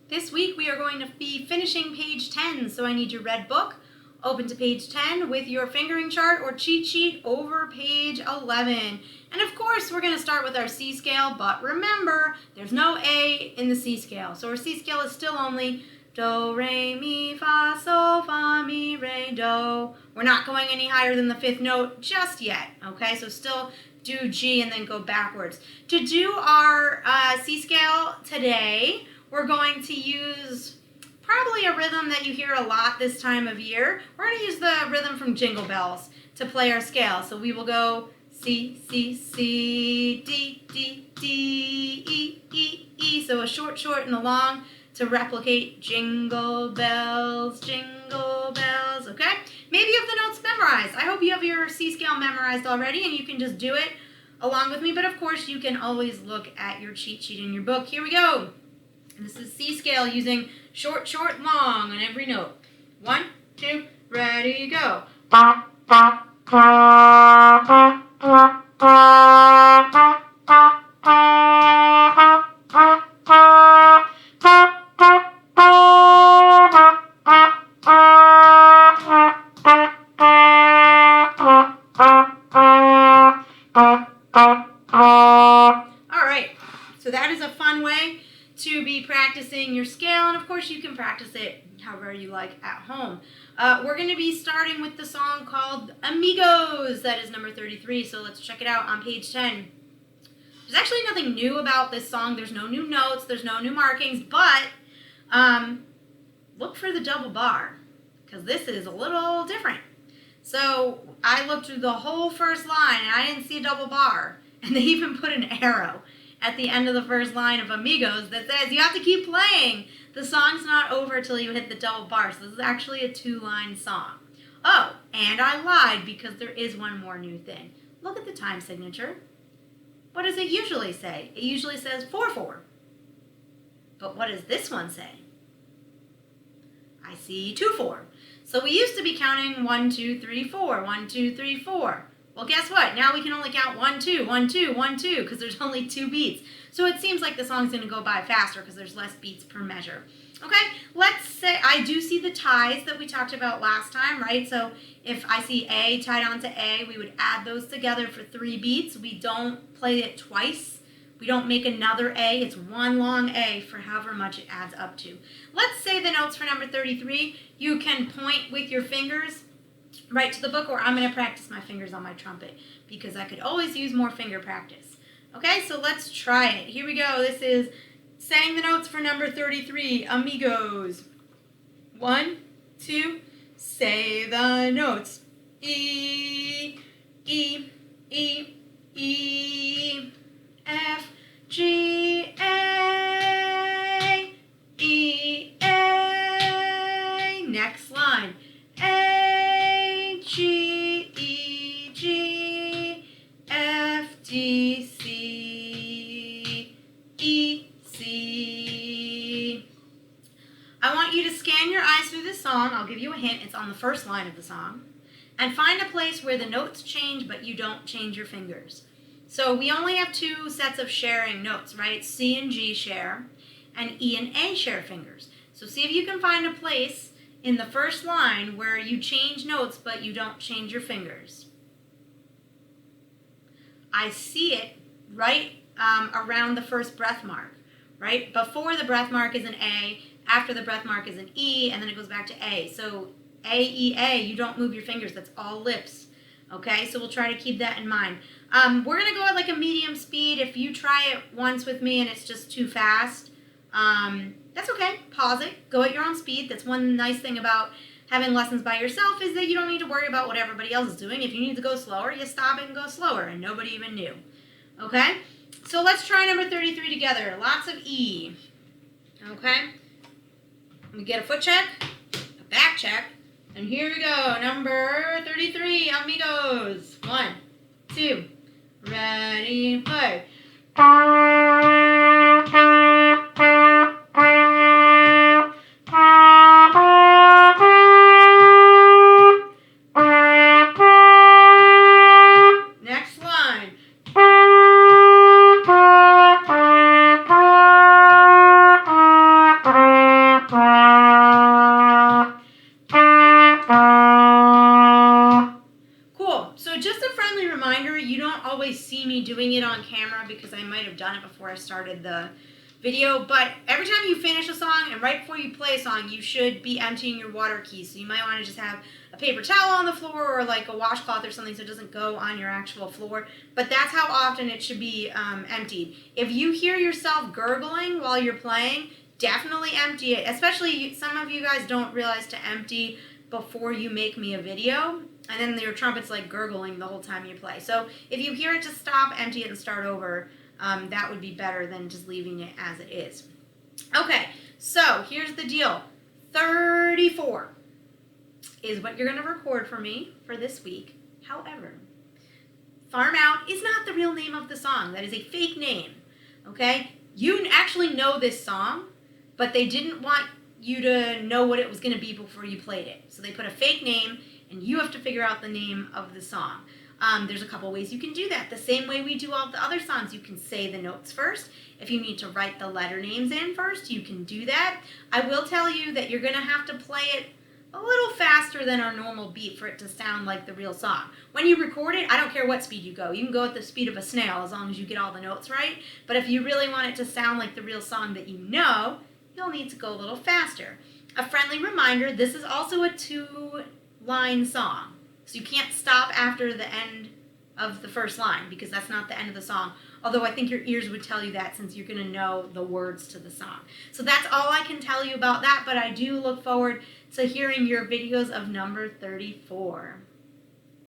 This week we are going to be finishing page 10, so I need your red book open to page 10 with your fingering chart or cheat sheet over page 11. And of course we're going to start with our C scale, but remember there's no A in the C scale. So our C scale is still only do, re, mi, fa, sol, fa, mi, re, do. We're not going any higher than the fifth note just yet, okay? So still do G and then go backwards. To do our C scale today, we're going to use probably a rhythm that you hear a lot this time of year. We're going to use the rhythm from Jingle Bells to play our scale. So we will go C, C, C, D, D, D, E, E, E. So a short, and a long to replicate Jingle Bells, okay? Maybe you have the notes memorized. I hope you have your C scale memorized already and you can just do it along with me. But of course, you can always look at your cheat sheet in your book. Here we go. This is C scale using short, long on every note. 1, 2, ready, go. All right, so that is a fun way to be practicing your scale, and of course you can practice it however you like at home. We're going to be starting with the song called Amigos. That is number 33, so let's check it out on page 10. There's actually nothing new about this song. There's no new notes, there's no new markings, but look for the double bar, because this is a little different. So I looked through the whole first line and I didn't see a double bar, and they even put an arrow at the end of the first line of Amigos that says you have to keep playing. The song's not over till you hit the double bar. So this is actually a 2-line song. Oh, and I lied because there is one more new thing. Look at the time signature. What does it usually say? It usually says 4/4. But what does this one say? I see 2/4. So we used to be counting 1, 2, 3, 4, 1, 2, 3, 4. Well, guess what? Now we can only count 1, 2, 1, 2, 1, 2, because there's only 2 beats. So it seems like the song's going to go by faster because there's less beats per measure. Okay, let's say I do see the ties that we talked about last time, right? So if I see A tied onto A, we would add those together for 3 beats. We don't play it twice. We don't make another A. It's one long A for however much it adds up to. Let's say the notes for number 33. You can point with your fingers right to the book, or I'm going to practice my fingers on my trumpet because I could always use more finger practice. Okay, so let's try it. Here we go. This is saying the notes for number 33, Amigos. 1, 2, say the notes. E, E, E, E, F, G, A, E, A. Next line. A, G, E, G, F, D, C, E, C. I want you to scan your eyes through this song. I'll give you a hint. It's on the first line of the song. And find a place where the notes change, but you don't change your fingers. So we only have 2 sets of sharing notes, right? C and G share, and E and A share fingers. So see if you can find a place in the first line where you change notes, but you don't change your fingers. I see it right around the first breath mark, right? Before the breath mark is an A, after the breath mark is an E, and then it goes back to A. So A, E, A, you don't move your fingers. That's all lips, okay? So we'll try to keep that in mind. We're going to go at like a medium speed. If you try it once with me and it's just too fast, that's okay. Pause it. Go at your own speed. That's one nice thing about having lessons by yourself is that you don't need to worry about what everybody else is doing. If you need to go slower, you stop it and go slower, and nobody even knew. Okay? So let's try number 33 together. Lots of E. Okay? We get a foot check, a back check, and here we go. Number 33, Amigos. 1, 2, ready, play. Next line. always see me doing it on camera because I might have done it before I started the video, but every time you finish a song and right before you play a song, you should be emptying your water keys. So you might want to just have a paper towel on the floor or like a washcloth or something so it doesn't go on your actual floor. But that's how often it should be emptied. If you hear yourself gurgling while you're playing, definitely empty it. Especially some of you guys don't realize to empty before you make me a video, and then your trumpet's like gurgling the whole time you play. So if you hear it, just stop, empty it, and start over. That would be better than just leaving it as it is. Okay, so here's the deal. 34 is what you're going to record for me for this week. However, Farm Out is not the real name of the song. That is a fake name, okay? You actually know this song, but they didn't want you to know what it was going to be before you played it. So they put a fake name, and you have to figure out the name of the song. There's a couple ways you can do that. The same way we do all the other songs, you can say the notes first. If you need to write the letter names in first, you can do that. I will tell you that you're going to have to play it a little faster than our normal beat for it to sound like the real song. When you record it, I don't care what speed you go. You can go at the speed of a snail as long as you get all the notes right. But if you really want it to sound like the real song that you know, you'll need to go a little faster. A friendly reminder, this is also a 2-line song. So you can't stop after the end of the first line because that's not the end of the song. Although I think your ears would tell you that since you're going to know the words to the song. So that's all I can tell you about that, but I do look forward to hearing your videos of number 34.